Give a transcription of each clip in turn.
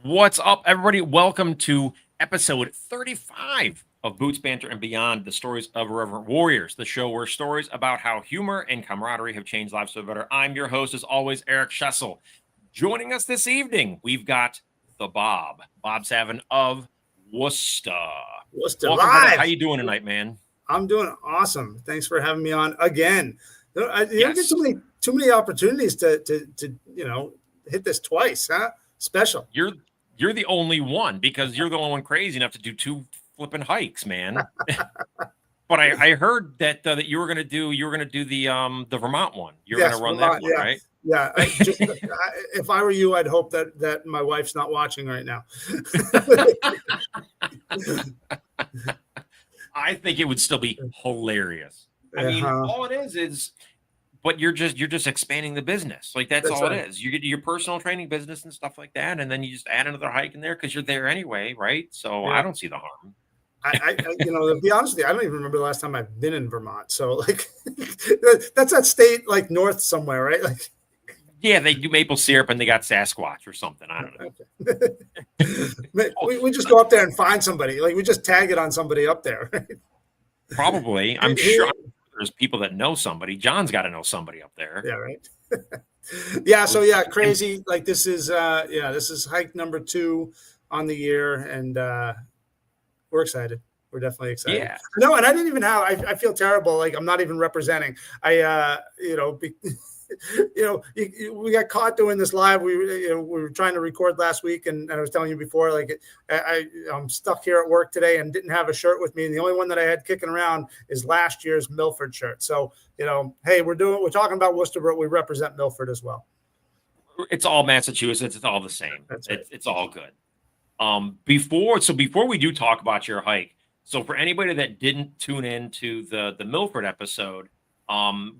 What's up, everybody? Welcome to episode 35 of Boots, Banter, and Beyond, the stories of Irreverent Warriors, the show where stories about how humor and camaraderie have changed lives for the better. I'm your host, as always, Eric Schessel. Joining us this evening, we've got the Bob Savin of Worcester. Worcester Welcome, brother. live. How you doing tonight, man? I'm doing awesome. Thanks for having me on again. You don't Yes. get too many opportunities to hit this twice, huh? Special. You're the only one because you're the only one crazy enough to do two flipping hikes, man. But I heard that that you were gonna do the Vermont one. You're Yes, gonna run Vermont, that one, yeah. right? Yeah. If I were you, I'd hope that my wife's not watching right now. I think it would still be hilarious. I mean, all it is, but you're just expanding the business. Like that's all right. it is. You get your personal training business and stuff like that, and then you just add another hike in there because you're there anyway, right? So Yeah. I don't see the harm. To be honest with you, I don't even remember the last time I've been in Vermont. So like, that's that state like north somewhere, right? Like, yeah, they do maple syrup and they got Sasquatch or something. I don't know. Okay. we just go up there and find somebody. Like we just tag it on somebody up there. Right? Probably. I'm sure there's people that know somebody. John's got to know somebody up there. Yeah, right. Yeah, so yeah, crazy. Like this is hike number 2 on the year, and we're excited. We're definitely excited. Yeah. No, and I didn't even have. I feel terrible. Like I'm not even representing. We got caught doing this live. We were trying to record last week, and I was telling you before, like I'm stuck here at work today and didn't have a shirt with me, and the only one that I had kicking around is last year's Milford shirt. So hey, we're talking about Worcester, but we represent Milford as well. It's all Massachusetts. It's all the same. That's right. It's all good. Before we do talk about your hike, so for anybody that didn't tune in to the Milford episode,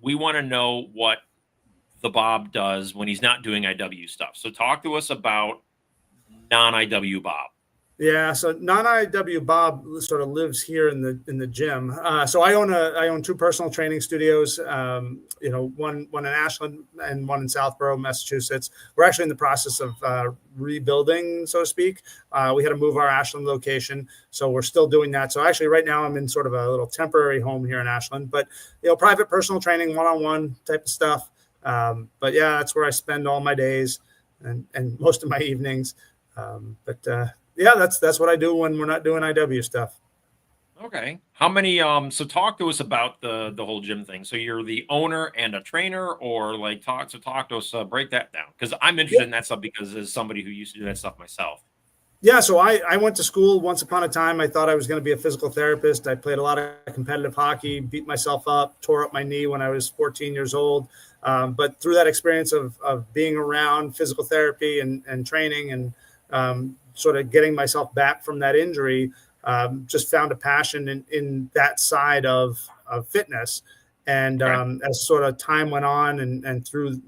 we want to know what the Bob does when he's not doing IW stuff. So talk to us about non-IW Bob. Yeah, so non-IW Bob sort of lives here in the gym. So I own 2 personal training studios. One in Ashland and one in Southborough, Massachusetts. We're actually in the process of rebuilding, so to speak. We had to move our Ashland location, so we're still doing that. So actually, right now I'm in sort of a little temporary home here in Ashland, but private personal training, one-on-one type of stuff. But yeah, that's where I spend all my days and most of my evenings. Yeah, that's what I do when we're not doing IW stuff. Okay. How many so talk to us about the whole gym thing. So you're the owner and a trainer, or like talk to us, break that down, because I'm interested in that stuff, because as somebody who used to do that stuff myself. Yeah, so I went to school once upon a time. I thought I was going to be a physical therapist. I played a lot of competitive hockey, beat myself up, tore up my knee when I was 14 years old. But through that experience of being around physical therapy and training and sort of getting myself back from that injury, just found a passion in that side of fitness. And as sort of time went on and through,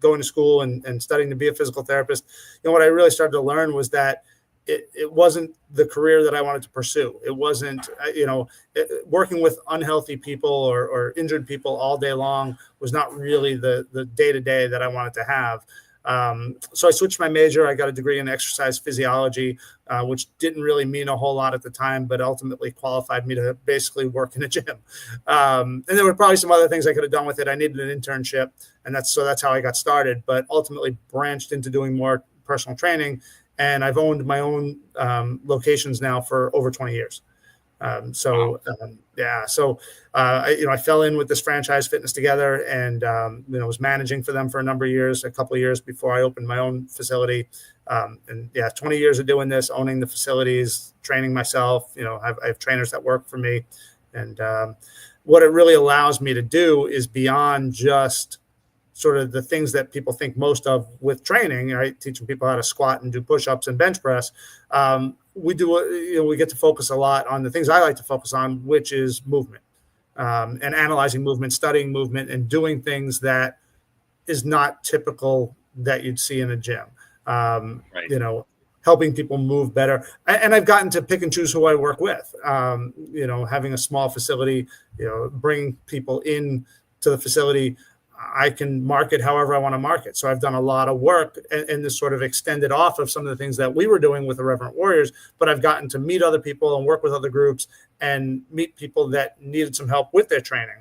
going to school and studying to be a physical therapist, what I really started to learn was that it wasn't the career that I wanted to pursue. It wasn't, working with unhealthy people or injured people all day long was not really the day-to-day that I wanted to have. So I switched my major. I got a degree in exercise physiology, which didn't really mean a whole lot at the time, but ultimately qualified me to basically work in a gym. And there were probably some other things I could have done with it. I needed an internship, and that's how I got started, but ultimately branched into doing more personal training. And I've owned my own locations now for over 20 years. So I fell in with this franchise Fitness Together, and was managing for them for a couple of years before I opened my own facility. 20 years of doing this, owning the facilities, training myself. I have trainers that work for me, and what it really allows me to do is beyond just sort of the things that people think most of with training, right? Teaching people how to squat and do push-ups and bench press. We get to focus a lot on the things I like to focus on, which is movement, and analyzing movement, studying movement, and doing things that is not typical that you'd see in a gym. Right. Helping people move better. And I've gotten to pick and choose who I work with. Having a small facility, bringing people in to the facility. I can market however I want to market. So I've done a lot of work and this sort of extended off of some of the things that we were doing with Irreverent Warriors, but I've gotten to meet other people and work with other groups and meet people that needed some help with their training.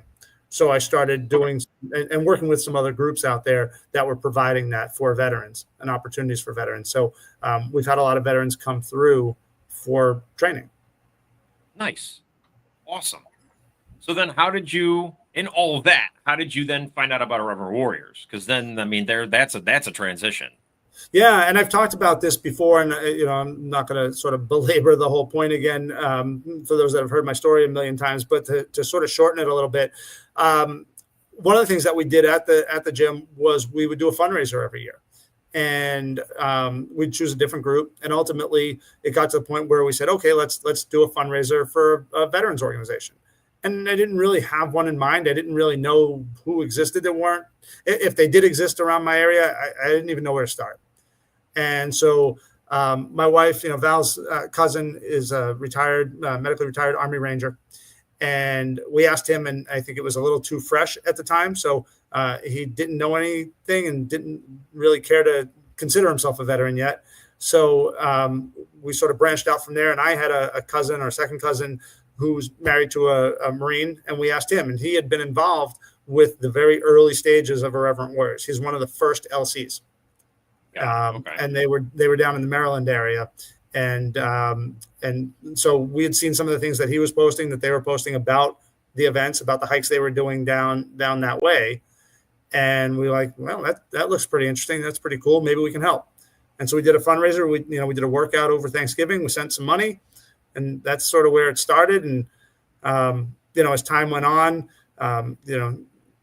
So I started doing and working with some other groups out there that were providing that for veterans and opportunities for veterans. So we've had a lot of veterans come through for training. Nice. Awesome. So then how did you, in all of that, how did you then find out about Irreverent Warriors? Because then, I mean, that's a transition. Yeah, and I've talked about this before, and I'm not going to sort of belabor the whole point again for those that have heard my story a million times, but to sort of shorten it a little bit, one of the things that we did at the gym was we would do a fundraiser every year, and we'd choose a different group, and ultimately it got to the point where we said, okay, let's do a fundraiser for a veterans organization. And I didn't really have one in mind. I didn't really know who existed. There weren't, if they did exist around my area, I didn't even know where to start. And so my wife, Val's cousin is a retired, medically retired Army Ranger. And we asked him, and I think it was a little too fresh at the time. So he didn't know anything and didn't really care to consider himself a veteran yet. So we sort of branched out from there. And I had a cousin or a second cousin who's married to a Marine. And we asked him, and he had been involved with the very early stages of Irreverent Warriors. He's one of the first LCs. Okay. And they were down in the Maryland area. And so we had seen some of the things that he was posting, that they were posting about the events, about the hikes they were doing down that way. And we were like, well, that looks pretty interesting. That's pretty cool. Maybe we can help. And so we did a fundraiser. We did a workout over Thanksgiving. We sent some money, and that's sort of where it started. And, as time went on,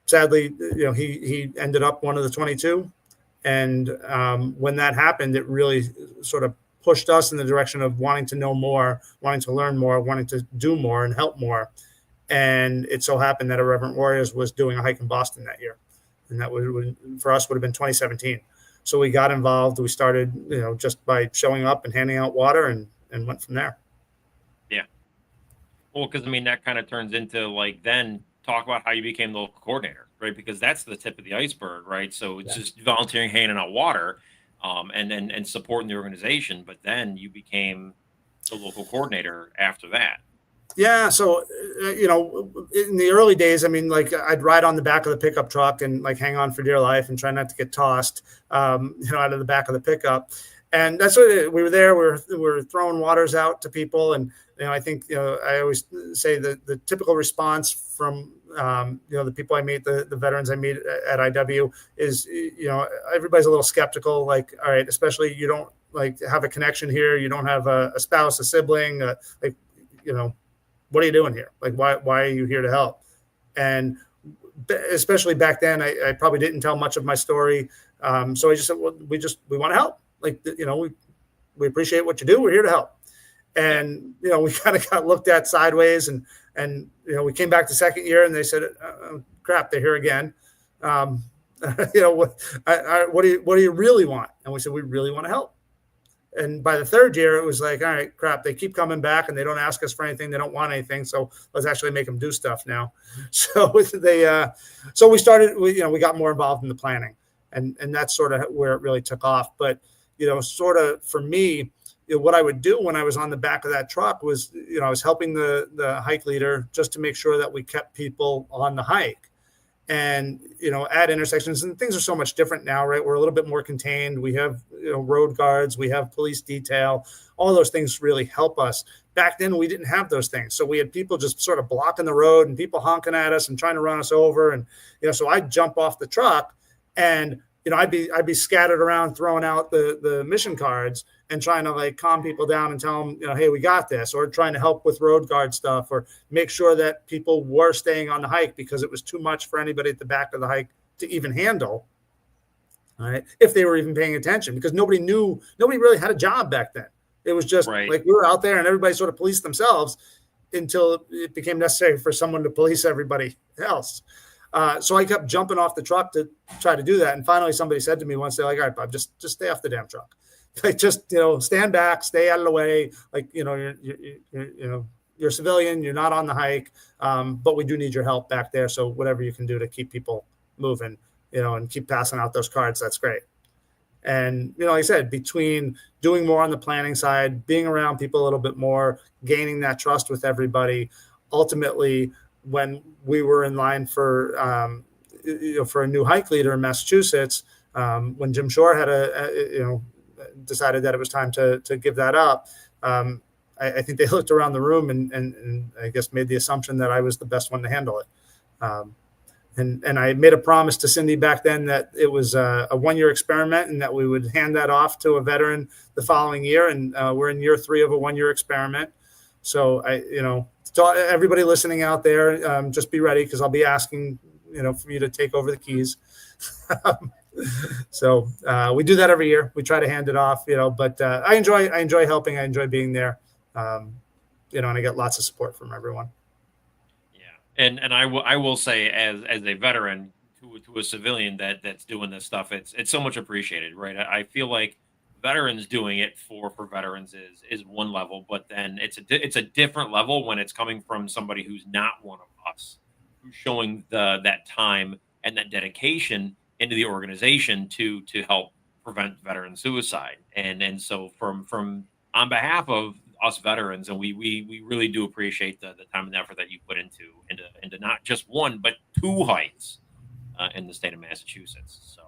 sadly, he ended up one of the 22. And when that happened, it really sort of pushed us in the direction of wanting to know more, wanting to learn more, wanting to do more and help more. And it so happened that Irreverent Warriors was doing a hike in Boston that year. And that would, for us, would have been 2017. So we got involved. We started, just by showing up and handing out water and went from there. Yeah. Well, because, that kind of turns into then talk about how you became the local coordinator, right? Because that's the tip of the iceberg, right? So it's just volunteering, handing out water, and supporting the organization. But then you became the local coordinator after that. Yeah. So, in the early days, I'd ride on the back of the pickup truck and hang on for dear life and try not to get tossed, out of the back of the pickup. And that's what we were there. We were throwing waters out to people. And, I think, I always say that the typical response from, the people I meet, the veterans I meet at IW is, everybody's a little skeptical. All right, especially you don't have a connection here. You don't have a spouse, a sibling, what are you doing here? Why are you here to help? And especially back then, I probably didn't tell much of my story. So I just said, well, we want to help. We appreciate what you do. We're here to help. And, we kind of got looked at sideways and we came back the second year and they said, crap, they're here again. What do you really want? And we said, we really want to help. And by the third year, it was all right, crap, they keep coming back and they don't ask us for anything. They don't want anything. So let's actually make them do stuff now. So so we started, we got more involved in the planning and that's sort of where it really took off. But, sort of for me, what I would do when I was on the back of that truck was, I was helping the hike leader just to make sure that we kept people on the hike. And, at intersections, and things are so much different now, right? We're a little bit more contained. We have, road guards, we have police detail. All those things really help us. Back then, we didn't have those things. So we had people just sort of blocking the road and people honking at us and trying to run us over. And, so I'd jump off the truck and, I'd be scattered around throwing out the mission cards and trying to calm people down and tell them, hey, we got this, or trying to help with road guard stuff or make sure that people were staying on the hike because it was too much for anybody at the back of the hike to even handle. All right. If they were even paying attention, because nobody really had a job back then. It was just right. We were out there and everybody sort of policed themselves until it became necessary for someone to police everybody else. So I kept jumping off the truck to try to do that. And finally, somebody said to me once, they're all right, Bob, just stay off the damn truck. Just, stand back, stay out of the way. You're a civilian, you're not on the hike, but we do need your help back there. So whatever you can do to keep people moving. and keep passing out those cards. That's great. And, like I said, between doing more on the planning side, being around people a little bit more, gaining that trust with everybody, ultimately, when we were in line for a new hike leader in Massachusetts, when Jim Shore had decided that it was time to give that up, I think they looked around the room and I guess made the assumption that I was the best one to handle it. And I made a promise to Cindy back then that it was a 1-year experiment and that we would hand that off to a veteran the following year. And we're in year 3 of a 1-year experiment. So to everybody listening out there, just be ready, because I'll be asking, for you to take over the keys. So we do that every year. We try to hand it off, but I enjoy helping. I enjoy being there. And I get lots of support from everyone. And I will say, as a veteran to a civilian that's doing this stuff, it's so much appreciated, right? I feel like veterans doing it for veterans is one level, but then it's a different level when it's coming from somebody who's not one of us, who's showing that time and that dedication into the organization to help prevent veteran suicide. And so from on behalf of us veterans, and we really do appreciate the time and effort that you put into not just one but 2 hikes in the state of Massachusetts. So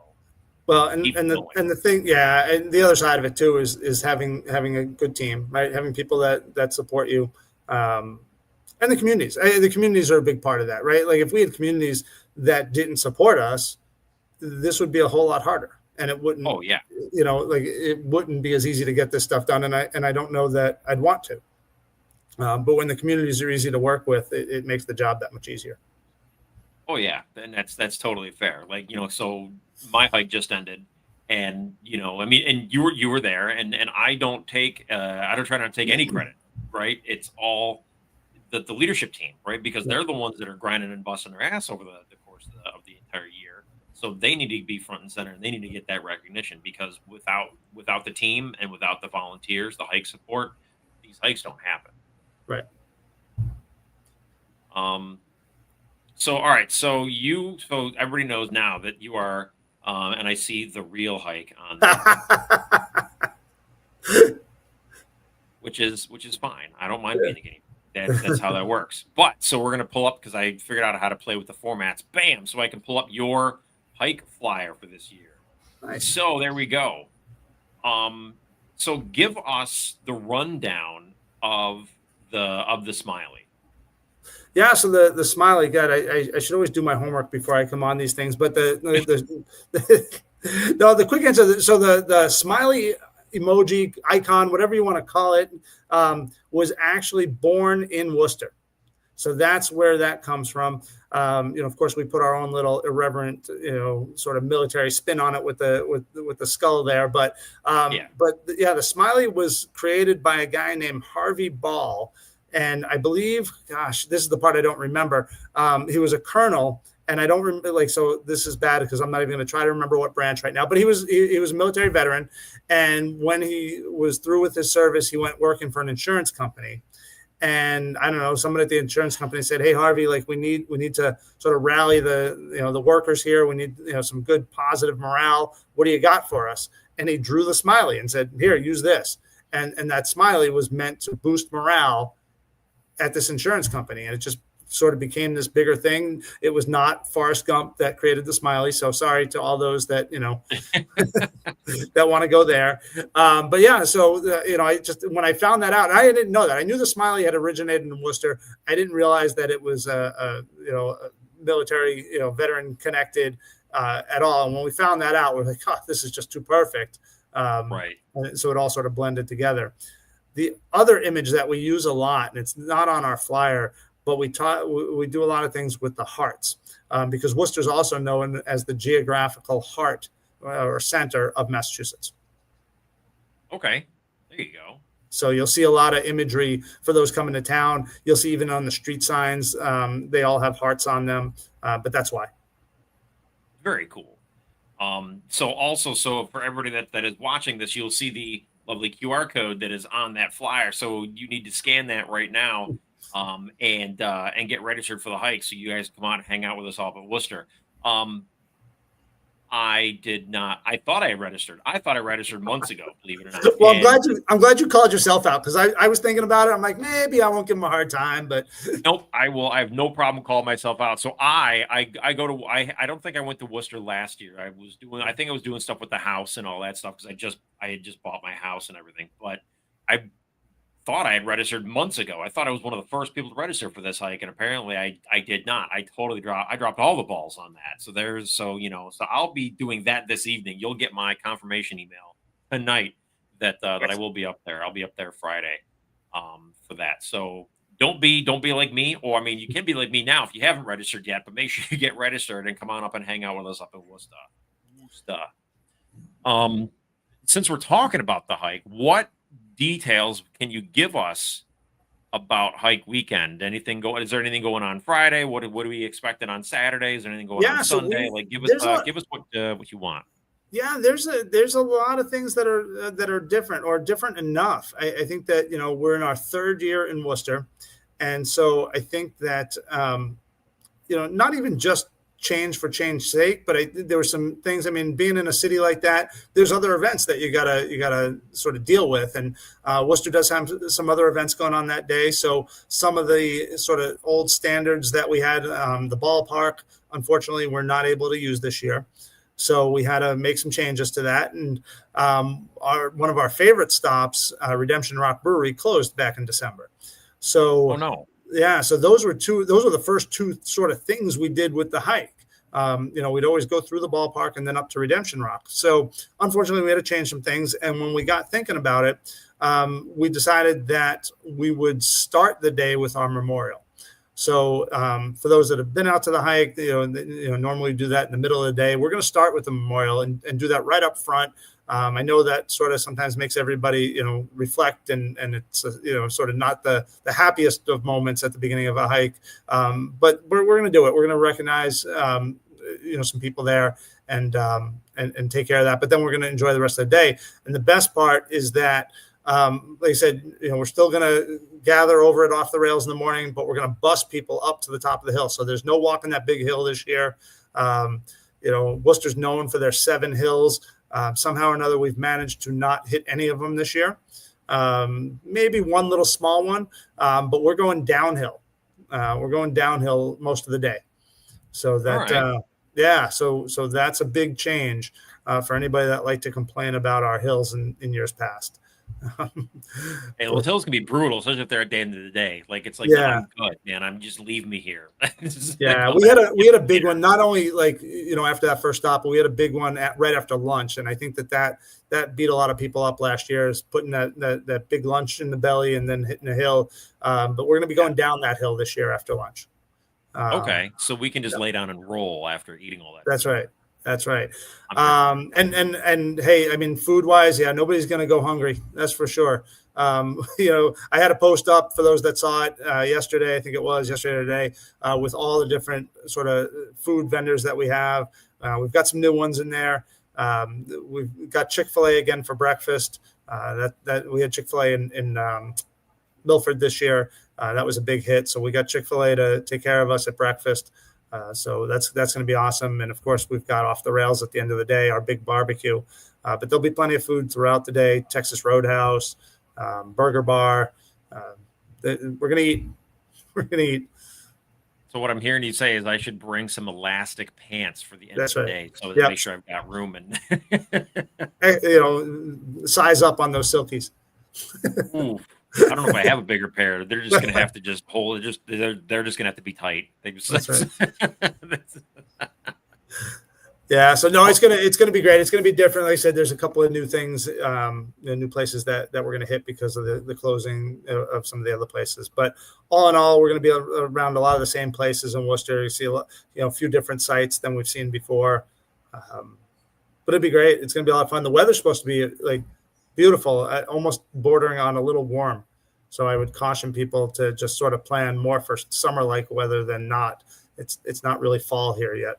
well, and the thing, and the other side of it too is having a good team, right? Having people that support you, and the communities. The communities are a big part of that, right? Like if we had communities that didn't support us, this would be a whole lot harder. And it wouldn't, it wouldn't be as easy to get this stuff done. And I don't know that I'd want to. But when the communities are easy to work with, it makes the job that much easier. Oh yeah, and that's totally fair. Like, so my hike just ended, and and you were there, and I don't try not to take any credit, right? It's all the leadership team, right? Because they're the ones that are grinding and busting their ass over the course of the entire year. So they need to be front and center, and they need to get that recognition, because without the team and without the volunteers, the hike support, these hikes don't happen. Right. So all right. So everybody knows now that you are, and I see the real hike on there, which is fine. I don't mind being a guinea. That's how that works. But so we're gonna pull up, because I figured out how to play with the formats. Bam! So I can pull up your hike flyer for this year. Nice. So there we go. So give us the rundown of the Smiley. Yeah, so the Smiley, God, I should always do my homework before I come on these things. But the quick answer. So the Smiley emoji icon, whatever you want to call it, was actually born in Worcester. So that's where that comes from. Of course, we put our own little irreverent, sort of military spin on it with the skull there. But the Smiley was created by a guy named Harvey Ball. And I believe, gosh, this is the part I don't remember. He was a colonel, and I don't remember. So this is bad because I'm not even going to try to remember what branch right now. But he was a military veteran, and when he was through with his service, he went working for an insurance company. And I don't know, someone at the insurance company said, "Hey, Harvey, we need to sort of rally the workers here. We need some good positive morale. What do you got for us?" And he drew the Smiley and said, "Here, use this." And that Smiley was meant to boost morale at this insurance company, and it just sort of became this bigger thing. It was not Forrest Gump that created the Smiley, so sorry to all those that that want to go there. But yeah, so I just, when I found that out, I didn't know that. I knew the Smiley had originated in Worcester. I didn't realize that it was a military veteran connected at all. And when we found that out, we're like, "Oh, this is just too perfect." Right. And so it all sort of blended together. The other image that we use a lot, and it's not on our flyer, but we do a lot of things with the hearts, because Worcester is also known as the geographical heart or center of Massachusetts. Okay, there you go. So you'll see a lot of imagery for those coming to town. You'll see even on the street signs, they all have hearts on them, but that's why. Very cool. So for everybody that is watching this, you'll see the lovely QR code that is on that flyer. So you need to scan that right now, and get registered for the hike, so you guys come out and hang out with us all at Worcester. I did not. I thought I had registered. I thought I registered months ago, believe it or not. Well, I'm glad you called yourself out, because I was thinking about it. I'm like, maybe I won't give him a hard time, but nope, I will. I have no problem calling myself out. So I go to I don't think I went to Worcester last year. I think I was doing stuff with the house and all that stuff, because I had just bought my house and everything. But I thought I had registered months ago. I thought I was one of the first people to register for this hike, and apparently I did not. I totally dropped all the balls on that. So I'll be doing that this evening. You'll get my confirmation email tonight that I will be up there. I'll be up there Friday for that. So don't be like me, or I mean, you can be like me now if you haven't registered yet, but make sure you get registered and come on up and hang out with us up in Worcester. Since we're talking about the hike, what details can you give us about hike weekend? Is there anything going on Friday? What are we expecting on Saturday? Is there anything going on Sunday? Give us what you want. Yeah, there's a lot of things that are different, or different enough. I think that, we're in our third year in Worcester, and so I think that not even just change for change's sake, but there were some things. I mean, being in a city like that, there's other events that you gotta sort of deal with, and Worcester does have some other events going on that day. So some of the sort of old standards that we had, the ballpark, unfortunately, we're not able to use this year. So we had to make some changes to that. And one of our favorite stops, Redemption Rock Brewery, closed back in December. So, oh no. Yeah, so those were the first two sort of things we did with the hike. We'd always go through the ballpark and then up to Redemption Rock. So unfortunately, we had to change some things. And when we got thinking about it, we decided that we would start the day with our memorial. So for those that have been out to the hike, normally do that in the middle of the day. We're going to start with the memorial and do that right up front. I know that sort of sometimes makes everybody, reflect, and it's, sort of not the happiest of moments at the beginning of a hike. But we're going to do it. We're going to recognize, some people there and take care of that. But then we're going to enjoy the rest of the day. And the best part is that, like I said, we're still going to gather over it off the rails in the morning, but we're going to bus people up to the top of the hill. So there's no walking that big hill this year. Worcester's known for their 7 hills. Somehow or another, we've managed to not hit any of them this year. Maybe one little small one, but we're going downhill. We're going downhill most of the day. So that, right. So that's a big change for anybody that liked to complain about our hills in years past. Hey, those hills can be brutal, especially if they're at the end of the day. Like it's like, no, I'm good, man. I'm just leave me here. Yeah, we had a big one. Not only after that first stop, but we had a big one right after lunch, and I think that beat a lot of people up last year, is putting that big lunch in the belly and then hitting the hill. But we're going to be going down that hill this year after lunch. Okay, so we can just lay down and roll after eating all that. That's right. That's right. And hey, I mean, food wise, nobody's going to go hungry. That's for sure. I had a post up for those that saw it yesterday. I think it was yesterday or today, with all the different sort of food vendors that we have. We've got some new ones in there. We've got Chick-fil-A again for breakfast. That we had Chick-fil-A in Milford this year. That was a big hit. So we got Chick-fil-A to take care of us at breakfast. So that's going to be awesome. And of course, we've got off the rails at the end of the day, our big barbecue. But there'll be plenty of food throughout the day. Texas Roadhouse, Burger Bar. We're going to eat. We're going to eat. So what I'm hearing you say is I should bring some elastic pants for the end of the day, so to make sure I've got room and size up on those silkies. Ooh. I don't know if I have a bigger pair. They're just going to have to just hold it. They're just going to have to be tight. That's right. Yeah. So no, it's going to be great. It's going to be different. Like I said, there's a couple of new things, new places that we're going to hit because of the closing of some of the other places. But all in all, we're going to be around a lot of the same places in Worcester. You see a few different sites than we've seen before. But it'd be great. It's going to be a lot of fun. The weather's supposed to be beautiful, almost bordering on a little warm. So I would caution people to just sort of plan more for summer-like weather than not. It's not really fall here yet.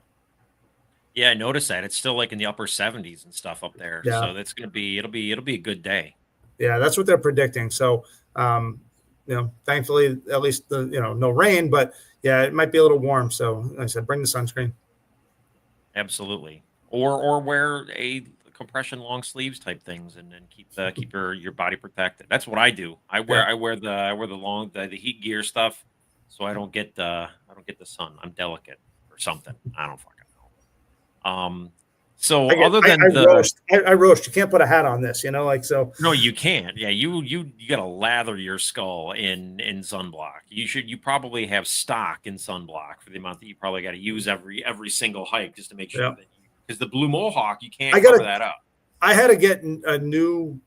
Yeah, I noticed that. It's still in the upper 70s and stuff up there. Yeah. So it'll be a good day. Yeah, that's what they're predicting. So, thankfully, at least no rain, but yeah, it might be a little warm. So like I said, bring the sunscreen. Absolutely. or wear a compression long sleeves type things and keep your body protected. That's what I do. Yeah. I wear the heat gear stuff so I don't get the sun. I'm delicate or something. I don't fucking know. So other I than the roast. I roast. You can't put a hat on this, like so. No, you can't. Yeah, you gotta lather your skull in sunblock. You probably have stock in sunblock for the amount that you probably got to use every single hike just to make sure Yeah. that because the blue mohawk you I can't gotta. cover that up. I had to get a new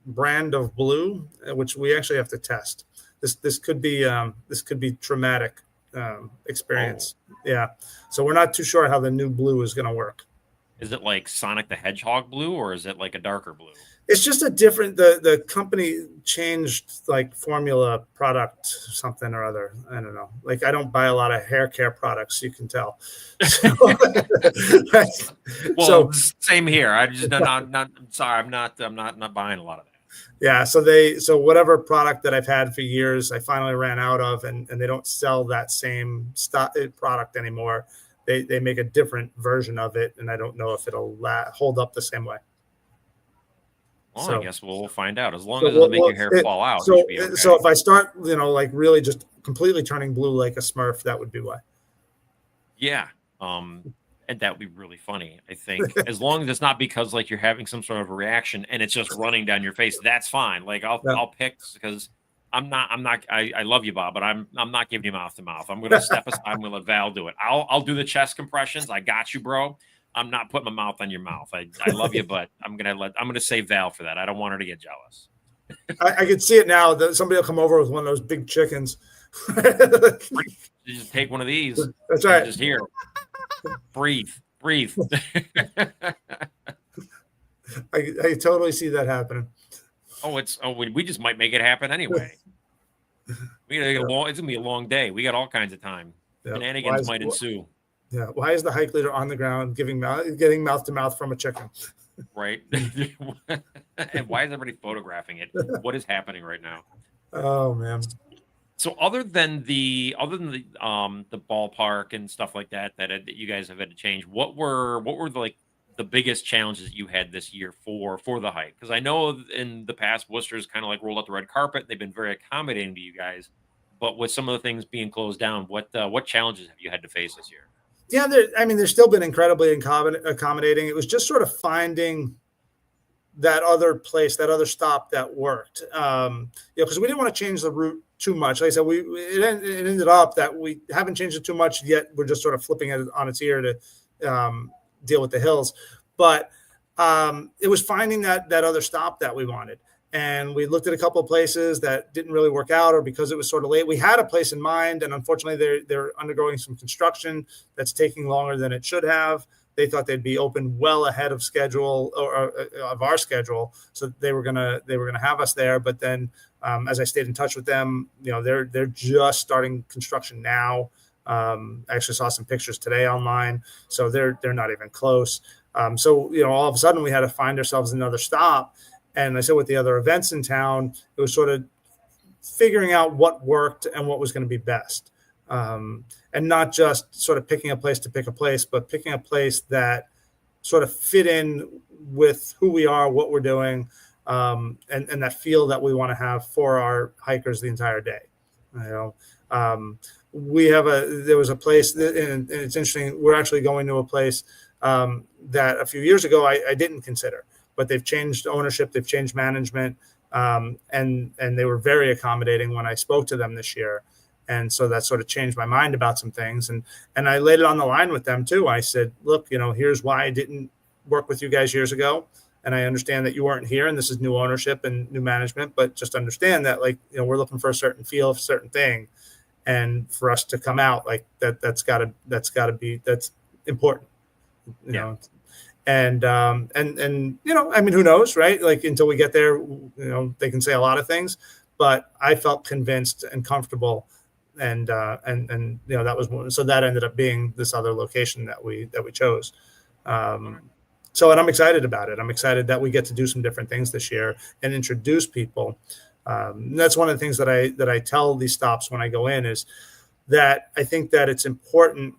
brand of blue, which we actually have to test. This could be traumatic experience. Oh, Yeah. So we're not too sure how the new blue is going to work. is it like Sonic the Hedgehog blue or is it like a darker blue? It's just a different. The company changed like formula product something or other. I don't know. Like I don't buy a lot of hair care products. You can tell. So, Well, same here. I just not I'm sorry. I'm not buying a lot of that. yeah. So whatever product that I've had for years, I finally ran out of, and they don't sell that same product anymore. They make a different version of it, and I don't know if it'll hold up the same way. Well, So, I guess we'll find out. As long as it doesn't make your hair fall out, so you should be okay. so if I start, like really just completely turning blue like a Smurf, that would be why. Yeah. And that would be really funny. I think as long as it's not because like you're having some sort of a reaction and it's just running down your face, that's fine. Like I'll pick because I love you, Bob, but I'm not giving you mouth to mouth. I'm gonna step aside. I'm gonna let Val do it. I'll do the chest compressions. I got you, bro. I'm not putting my mouth on your mouth. I love you, but I'm gonna save Val for that. I don't want her to get jealous. I can see it now that somebody will come over with one of those big chickens. You just take one of these. That's right. Just here. Breathe. I totally see that happening. We just might make it happen anyway. It's gonna be a long day. We got all kinds of time. Yeah. Shenanigans might ensue. Yeah. Why is the hike leader on the ground getting mouth to mouth from a chicken? Right. And why is everybody photographing it? What is happening right now? Oh man. So other than the ballpark and stuff like that you guys have had to change, what were the biggest challenges you had this year for the hike? Because I know in the past Worcester's kind of like rolled out the red carpet. They've been very accommodating to you guys, but with some of the things being closed down, what challenges have you had to face this year? Yeah, they've still been incredibly accommodating. It was just sort of finding that other place, that other stop that worked. Because we didn't want to change the route too much. Like I said, it ended up that we haven't changed it too much yet. We're just sort of flipping it on its ear to deal with the hills. But it was finding that other stop that we wanted. And we looked at a couple of places that didn't really work out, or because it was sort of late. We had a place in mind, and unfortunately, they're undergoing some construction that's taking longer than it should have. They thought they'd be open well ahead of schedule or of our schedule, so they were gonna have us there. But then, as I stayed in touch with them, they're just starting construction now. I actually saw some pictures today online, so they're not even close. So all of a sudden we had to find ourselves another stop. And I said with the other events in town, it was sort of figuring out what worked and what was going to be best. And not just sort of picking a place to pick a place, but picking a place that sort of fit in with who we are, what we're doing, and that feel that we want to have for our hikers the entire day. There was a place, and it's interesting. We're actually going to a place that a few years ago I didn't consider. But they've changed ownership, they've changed management, and they were very accommodating when I spoke to them this year. And so that sort of changed my mind about some things. And I laid it on the line with them too. I said, look, here's why I didn't work with you guys years ago. And I understand that you weren't here and this is new ownership and new management, but just understand that we're looking for a certain feel, a certain thing. And for us to come out like that's gotta be important, Yeah. And who knows, right? Like until we get there, they can say a lot of things, but I felt convinced and comfortable, and that was one. So that ended up being this other location that we chose. And I'm excited about it. I'm excited that we get to do some different things this year and introduce people. That's one of the things that I tell these stops when I go in is that I think that it's important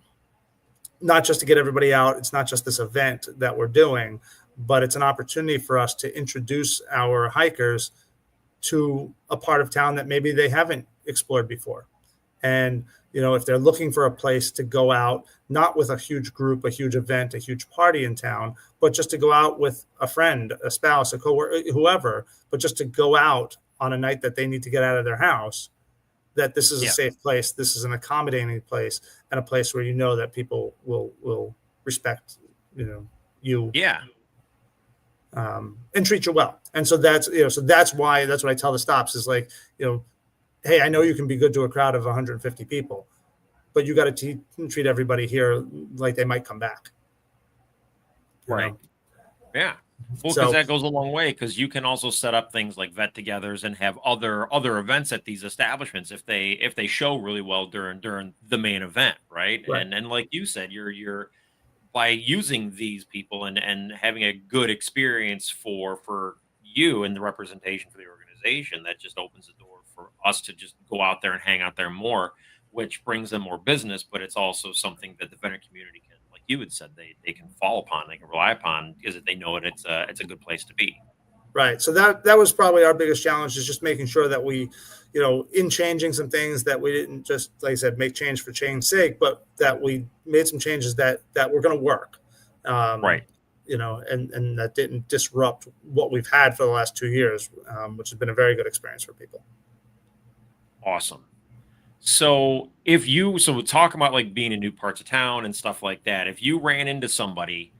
not just to get everybody out. It's not just this event that we're doing, but it's an opportunity for us to introduce our hikers to a part of town that maybe they haven't explored before. And, if they're looking for a place to go out, not with a huge group, a huge event, a huge party in town, but just to go out with a friend, a spouse, a coworker, whoever, but just to go out on a night that they need to get out of their house, that this is a safe place. This is an accommodating place, and a place where that people will respect, you. Yeah. And treat you well. And so that's why that's what I tell the stops is like, hey, I know you can be good to a crowd of 150 people, but you got to treat everybody here like they might come back. Right. Yeah. Well, because that goes a long way, because you can also set up things like vet-togethers and have other events at these establishments if they show really well during the main event, right? And like you said, you're by using these people and having a good experience for you and the representation for the organization, that just opens the door for us to just go out there and hang out there more, which brings them more business. But it's also something that the vendor community can, like you had said, they can fall upon, they can rely upon, because they know it's a good place to be. Right. So that was probably our biggest challenge, is just making sure that we, in changing some things, that we didn't just, like I said, make change for change's sake, but that we made some changes that were going to work. Right. And that didn't disrupt what we've had for the last 2 years, which has been a very good experience for people. Awesome. So we're talking about like being in new parts of town and stuff like that. If you ran into somebody,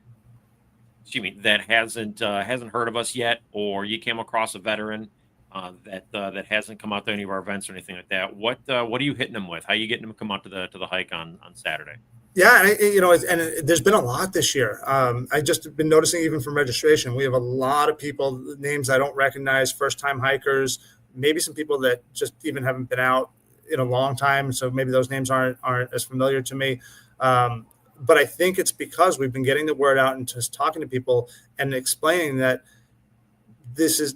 that hasn't heard of us yet, or you came across a veteran that hasn't come out to any of our events or anything like that, what are you hitting them with? How are you getting them to come out to the hike on Saturday? Yeah, and there's been a lot this year. I just been noticing, even from registration, we have a lot of people, names I don't recognize, first-time hikers, maybe some people that just even haven't been out in a long time, so maybe those names aren't as familiar to me. But I think it's because we've been getting the word out and just talking to people and explaining that this is,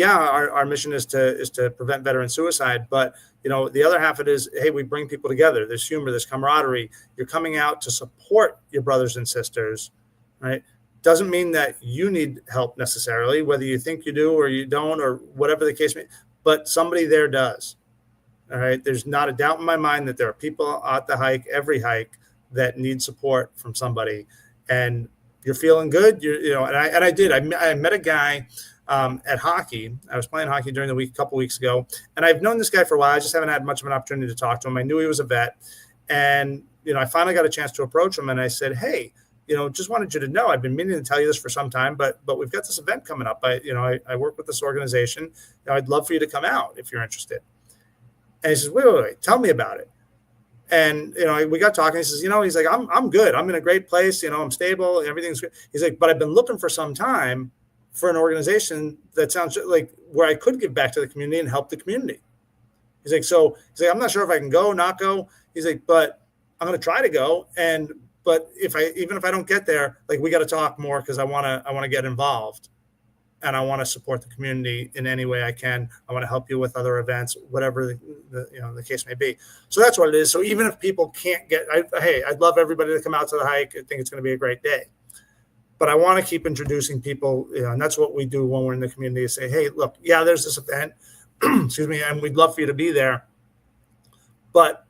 our mission is to prevent veteran suicide, but the other half of it is, hey, we bring people together. There's humor, there's camaraderie. You're coming out to support your brothers and sisters, right? Doesn't mean that you need help necessarily, whether you think you do or you don't, or whatever the case may be, but somebody there does. All right. There's not a doubt in my mind that there are people at the hike, every hike, that need support from somebody, and you're feeling good. I met a guy at hockey. I was playing hockey during the week a couple weeks ago, and I've known this guy for a while. I just haven't had much of an opportunity to talk to him. I knew he was a vet, and I finally got a chance to approach him, and I said, hey, just wanted you to know, I've been meaning to tell you this for some time, but we've got this event coming up. I work with this organization. I'd love for you to come out if you're interested. And he says, wait, tell me about it. And, we got talking. He says, he's like, I'm good. I'm in a great place. I'm stable. Everything's good. He's like, but I've been looking for some time for an organization that sounds like where I could give back to the community and help the community. He's like, I'm not sure if I can go, not go. He's like, but I'm going to try to go. But even if I don't get there, like, we got to talk more, because I want to get involved. And I want to support the community in any way I can. I want to help you with other events, whatever the case may be. So that's what it is. So even if people can't get, I'd love everybody to come out to the hike. I think it's going to be a great day. But I want to keep introducing people, and that's what we do when we're in the community. Say, hey, look, there's this event, excuse me, and we'd love for you to be there. But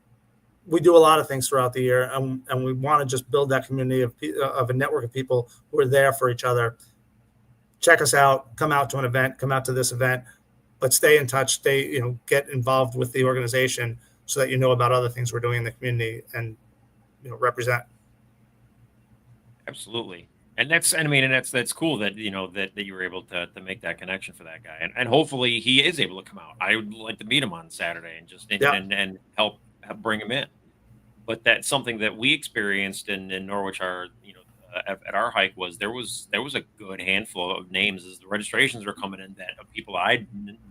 we do a lot of things throughout the year, and we want to just build that community of a network of people who are there for each other. Check us out, come out to an event, come out to this event, but stay in touch, get involved with the organization so that you know about other things we're doing in the community and, represent. Absolutely. And that's cool that, that you were able to make that connection for that guy. And hopefully he is able to come out. I would like to meet him on Saturday and just and help bring him in. But that's something that we experienced in Norwich, at our hike, was there was a good handful of names as the registrations were coming in, that of people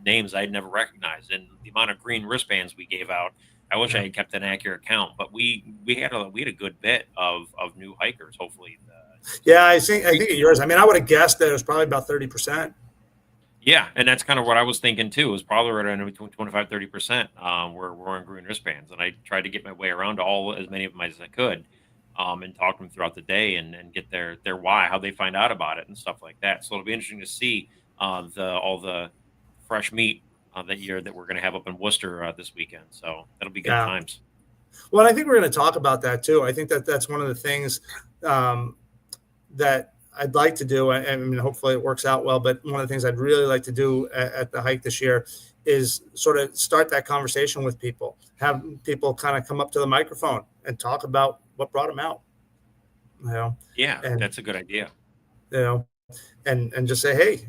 names I'd never recognized, and the amount of green wristbands we gave out. I wish I had kept an accurate count, but we had a good bit of new hikers. Hopefully, I think at yours. I mean, I would have guessed that it was probably about 30%. Yeah, and that's kind of what I was thinking too. It was probably right around between 25-30%. We're wearing green wristbands, and I tried to get my way around to as many of them as I could. and talk to them throughout the day and get their why, how they find out about it and stuff like that. So it'll be interesting to see all the fresh meat that we're going to have up in Worcester this weekend. So that'll be good Yeah. times. Well, I think we're going to talk about that too. I think that's one of the things that I'd like to do. I mean, hopefully it works out well, but one of the things I'd really like to do at the hike this year is sort of start that conversation with people, have people kind of come up to the microphone and talk about what brought them out, Yeah, and, that's a good idea. And just say, hey,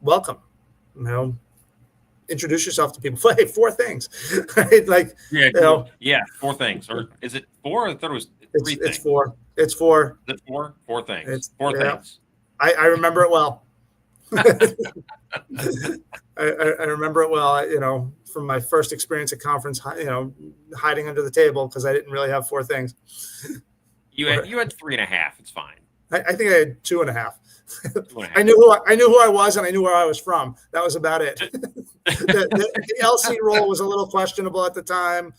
welcome, introduce yourself to people. Hey, 4 things, right? Like, yeah, 4 things, or is it 4? I thought it was 3 things. It's 4. It's 4. Is it 4? 4 things. It's 4 things. I remember it well. I remember it well. From my first experience at conference, hiding under the table because I didn't really have 4 things. You had 3.5. It's fine. I think I had 2.5. 2.5. I knew who I was and I knew where I was from. That was about it. the LC role was a little questionable at the time.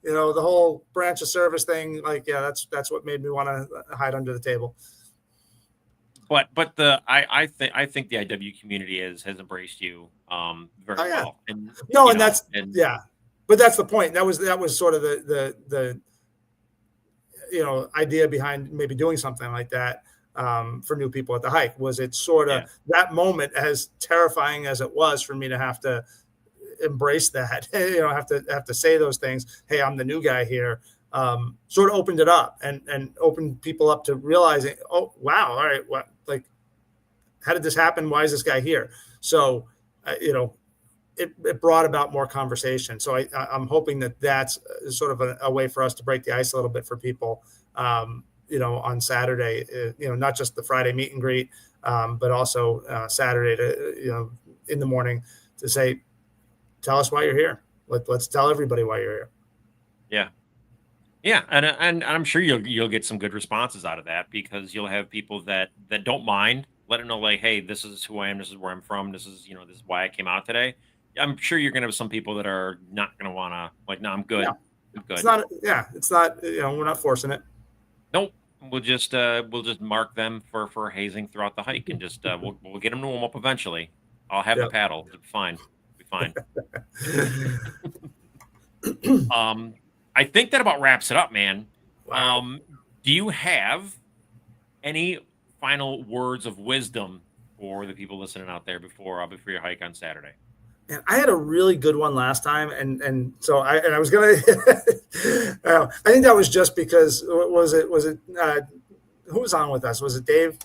The whole branch of service thing, that's what made me want to hide under the table. But I think the IW community has embraced you very well. And but that's the point. That was sort of the idea behind maybe doing something like that for new people at the hike. Was it sort of that moment, as terrifying as it was for me to have to embrace that, have to say those things. Hey, I'm the new guy here. Sort of opened it up and opened people up to realizing, oh wow, all right, what, like, how did this happen? Why is this guy here? So, it brought about more conversation. So I'm hoping that's sort of a way for us to break the ice a little bit for people, on Saturday, not just the Friday meet and greet, but also Saturday to, in the morning to say, tell us why you're here. Let's tell everybody why you're here. Yeah. Yeah, and I'm sure you'll get some good responses out of that, because you'll have people that don't mind. Let them know, like, hey, this is who I am, this is where I'm from, this is this is why I came out today. I'm sure you're gonna have some people that are not gonna wanna, like, no, I'm good. Yeah. I'm good. It's not we're not forcing it. Nope. We'll just mark them for hazing throughout the hike, and just we'll get them to warm up eventually. I'll have the paddle. It'll be fine. It'll be fine. I think that about wraps it up, man. Wow. Do you have any final words of wisdom for the people listening out there before your hike on Saturday? And I had a really good one last time, and so I was gonna. I think that was just because was it who was on with us? Was it Dave?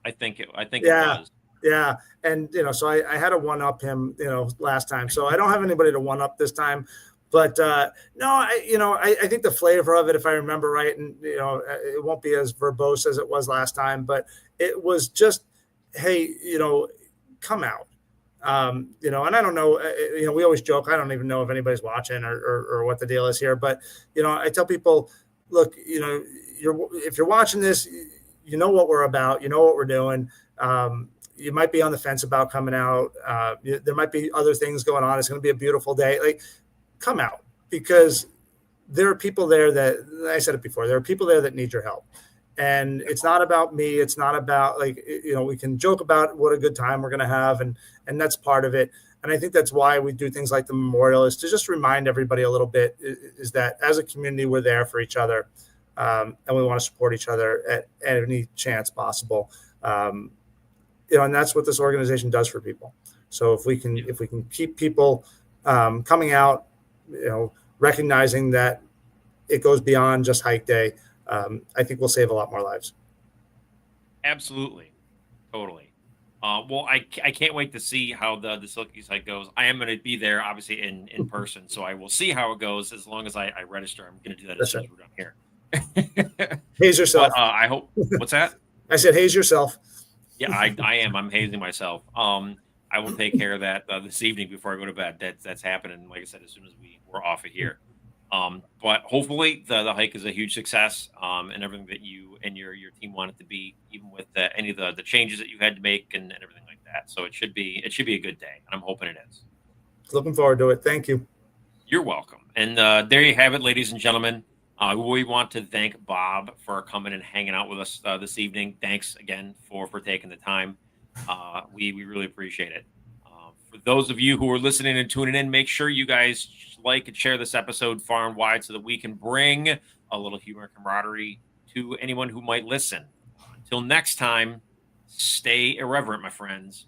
I think it was. Yeah, and so I had to one up him, last time. So I don't have anybody to one up this time. But no, I think the flavor of it, if I remember right, and it won't be as verbose as it was last time, but it was just, hey, come out. And I don't know, we always joke, I don't even know if anybody's watching or what the deal is here, but I tell people, look, if you're watching this, you know what we're about, you know what we're doing. You might be on the fence about coming out. There might be other things going on. It's going to be a beautiful day. Like, come out, because there are people there that, I said it before, there are people there that need your help. And it's not about me. It's not about, like, we can joke about what a good time we're going to have. And that's part of it. And I think that's why we do things like the memorial, is to just remind everybody a little bit, is that as a community, we're there for each other. And we want to support each other at any chance possible. And that's what this organization does for people. So if we can keep people coming out, recognizing that it goes beyond just hike day, I think we'll save a lot more lives. Absolutely. Totally. Well, I can't wait to see how the Silkies hike goes. I am going to be there, obviously, in person, so I will see how it goes. As long as I register, I'm going to do that as soon as we're done here. Haze yourself. But, I hope. What's that? I said haze yourself. Yeah, I am. I'm hazing myself. I will take care of that this evening before I go to bed. That's happening, like I said, as soon as we're off of here. But hopefully the hike is a huge success, and everything that you and your team want it to be, even with any of the changes that you had to make and everything like that. So it should be a good day, and I'm hoping it is. Looking forward to it. Thank you. You're welcome. And there you have it, ladies and gentlemen. We want to thank Bob for coming and hanging out with us this evening. Thanks again for taking the time. We really appreciate it. For those of you who are listening and tuning in, make sure you guys like and share this episode far and wide so that we can bring a little humor and camaraderie to anyone who might listen. Until next time, stay irreverent, my friends.